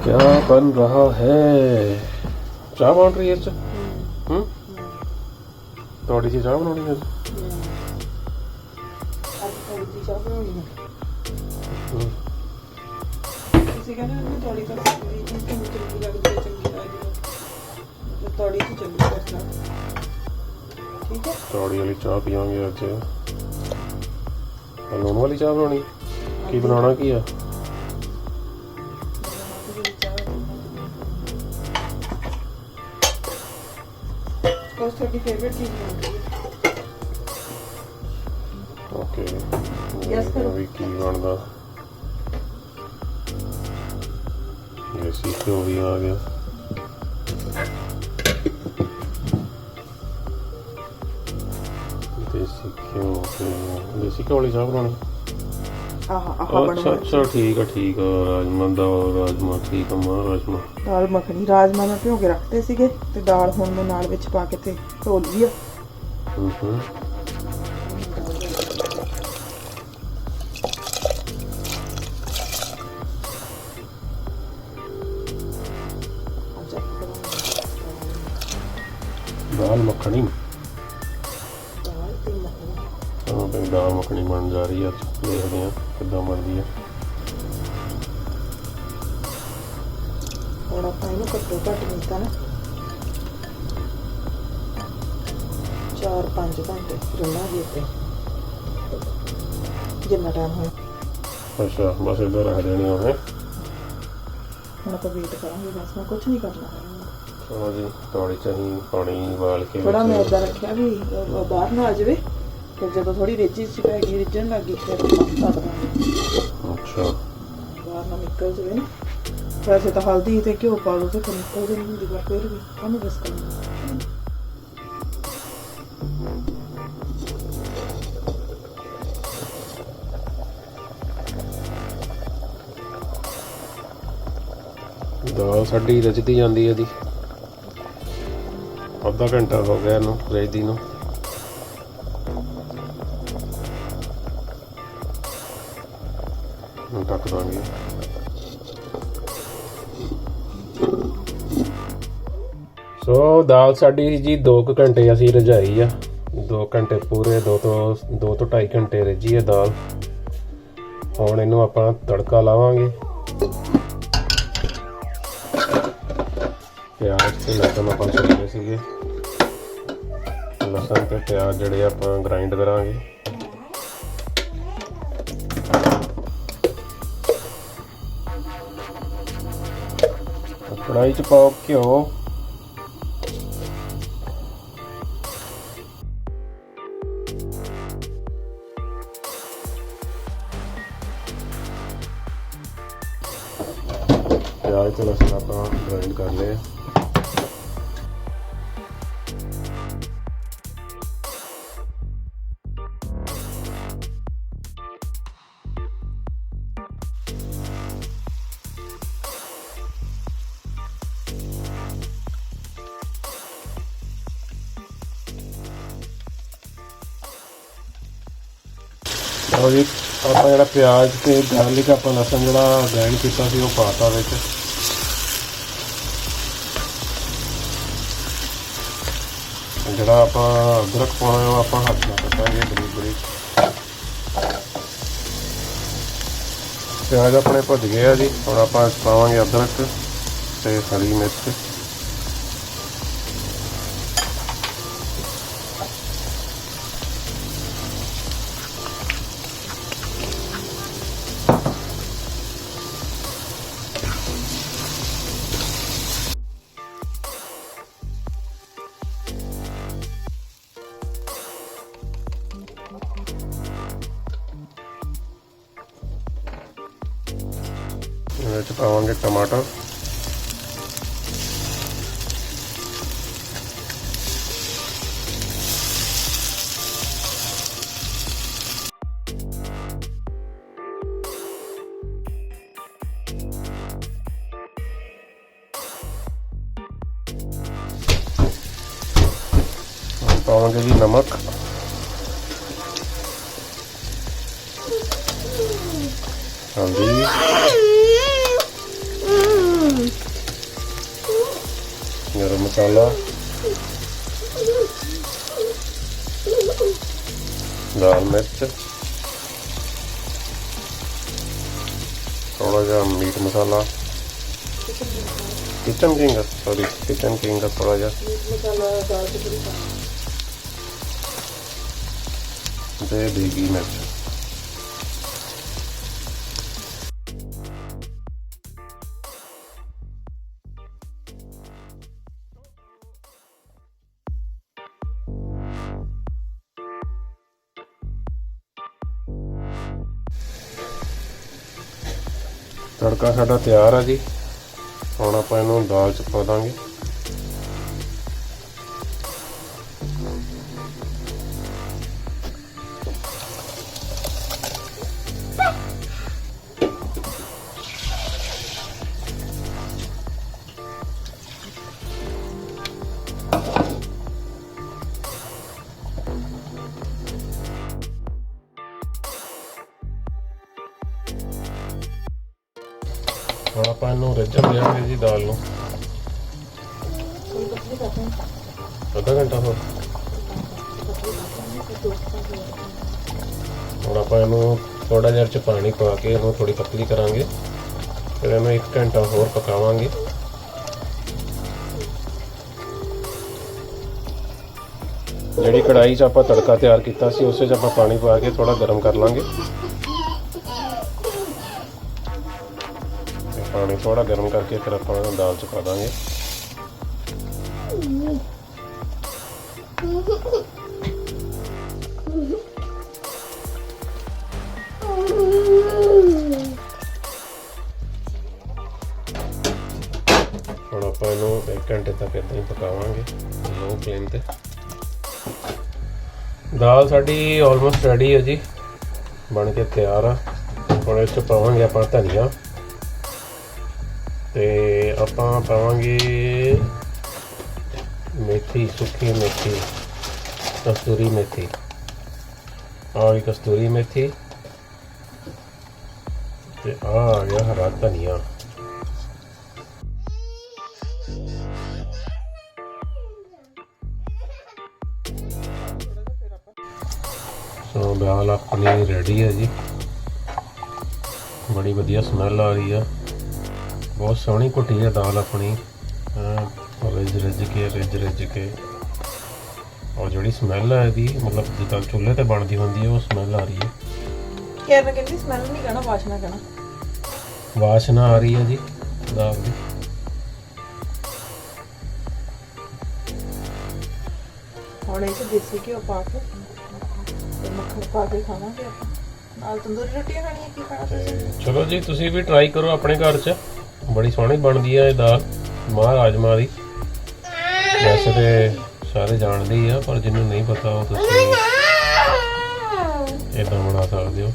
क्या बन रहा है? चाय बन रही है थोड़ी सी चाय बनानी है। तौड़ी वाली चाह पीवांगे अज। लूण वाली चाह बनानी की बनाना की है? ओके भी की बनता देसी घ्यो भी आ गया। देसी घ्यो वाली चाह बनानी। अच्छा ठीक है राजमा दाल राजमा ठीक है। मां राजमा दाल मखनी राजमा मैं भिओ के रखते सीगे ते दाल हुण मैं नाल विच पा के ते धो ली आ। दाल मखनी हाँ भाई दाल मखनी बन जा रही है। देखते हैं कितना बनती है। और आप इन्हें घट्टो घट मिलता ना 4-5 घंटे रखना भी उत्ते जितना टाइम हो। अच्छा बस इधर रख देनी है हम तो वेट करेंगे बस मैं कुछ नहीं करना है। चलो जी थोड़ी चाहिए पानी उबाल के थोड़ा मैं इदा रखा भी बाहर ना आ जाए फिर जो थोड़ी रिजी सी पै गई रिजन लग गई फिर अच्छा बाहर ना निकल जाए ना। वैसे तो हल्दी ते घ्यो पा लो तो फिर निकल जानी होंगी पर फिर भी हम बस करना। दाल साडी रचदी जाती है जी। आधा घंटा हो गया इनू रचदी नू। ढक देंगे। सो दाल साडी जी 2 घंटे असी रजाई आ। 2 घंटे पूरे 2 तो 2.5 घंटे रजी है दाल। हुण इनू आपां तड़का लावांगे। प्याज ते लसन आपां छड्डे सीगे। लसन ते प्याज जिहड़े आपां ग्राइंड करांगे। कढ़ाई च पाओ घ्यो। प्याज ते लसन आपां ग्राइंड कर लिया। और जी आप जो प्याज ते गार्लिक आप लसन जो ग्राइंड किया वो पाता विच। जोड़ा आप अदरक पाना है आप हाथ में कटांगे बरीक बरीक। प्याज अपने भुज गए जी। हम आप पावांगे अदरक ते हरी मिर्च। पावांगे टमाटर। पावांगे जी नमक। हल्दी मसाला, लाल मिर्च, थोड़ा जा meat masala, kitchen king sorry kitchen king का थोड़ा जा देगी मिर्च। तड़का साडा तैयार है जी। ਹੁਣ ਆਪਾਂ ਇਹਨੂੰ ਦਾਲ ਚ ਪਾ ਦਾਂਗੇ। ਹੁਣ ਆਪਾਂ ਇਹਨੂੰ ਰਿੱਝਣ ਦੇਵਾਂਗੇ ਜੀ ਦਾਲ ਨੂੰ ਅੱਧਾ ਘੰਟਾ ਹੋਰ। ਹੁਣ ਆਪਾਂ ਇਹਨੂੰ ਥੋੜਾ ਜਿਹਾ ਚ ਪਾਣੀ ਪਾ ਕੇ ਇਹਨੂੰ ਥੋੜੀ ਪਤਲੀ ਕਰਾਂਗੇ, ਫਿਰ ਇਹਨੂੰ 1 ਘੰਟਾ ਹੋਰ ਪਕਾਵਾਂਗੇ। ਜਿਹੜੀ ਕੜਾਈ 'ਚ ਆਪਾਂ ਤੜਕਾ ਤਿਆਰ ਕੀਤਾ ਸੀ ਉਸੇ 'ਚ ਆਪਾਂ ਪਾਣੀ ਪਾ ਕੇ ਥੋੜਾ ਗਰਮ ਕਰ ਲਾਂਗੇ। पानी थोड़ा गर्म करके फिर आप दाल च पा देंगे। हम आप 1 घंटे तक इदा ही पकावांगे लो फ्लेम ते। दाल साडी ऑलमोस्ट रेडी है जी, बन के तैयार आ। हम इस पावांगे आप धनिया ते ਆਪਾਂ ਪਾਵਾਂਗੇ मेथी, सुखी मेथी, कस्तूरी मेथी, और कस्तूरी मेथी ते आ गया हरा धनिया। सो दाल अपनी रेडी है जी, बड़ी वधिया स्मैल आ रही है, बहुत सोहनी घुटी है दाल अपनी रिज के। और जी स्मैल है यदी मतलब जिदा चूल्हे ते बनती होंगी वो स्मैल आ रही है। स्मैल नहीं कहना, वाशना कहना, वाशना आ रही है जी दाल की। ਹੁਣ ਇਹ ਦੇਸੀ ਘਿਓ ਪਾ ਕੇ ਤੇ ਮੱਖਣ ਪਾ ਕੇ ਖਾਵਾਂਗੇ ਆਪਾਂ, ਨਾਲ ਤੰਦੂਰੀ ਰੋਟੀਆਂ ਖਾਣੀਆਂ। ਕੀ ਖਾਣਾ ਤੁਸੀਂ? ਚਲੋ ਜੀ ਤੁਸੀਂ ਵੀ ਟਰਾਈ ਕਰੋ ਆਪਣੇ ਘਰ 'ਚ, बड़ी सोहनी बनती है ये दाल माह राजमा की। वैसे तो सारे जानते ही आ, पर जिन्होंने नहीं पता वो तुसीं इदां बना सकते हो।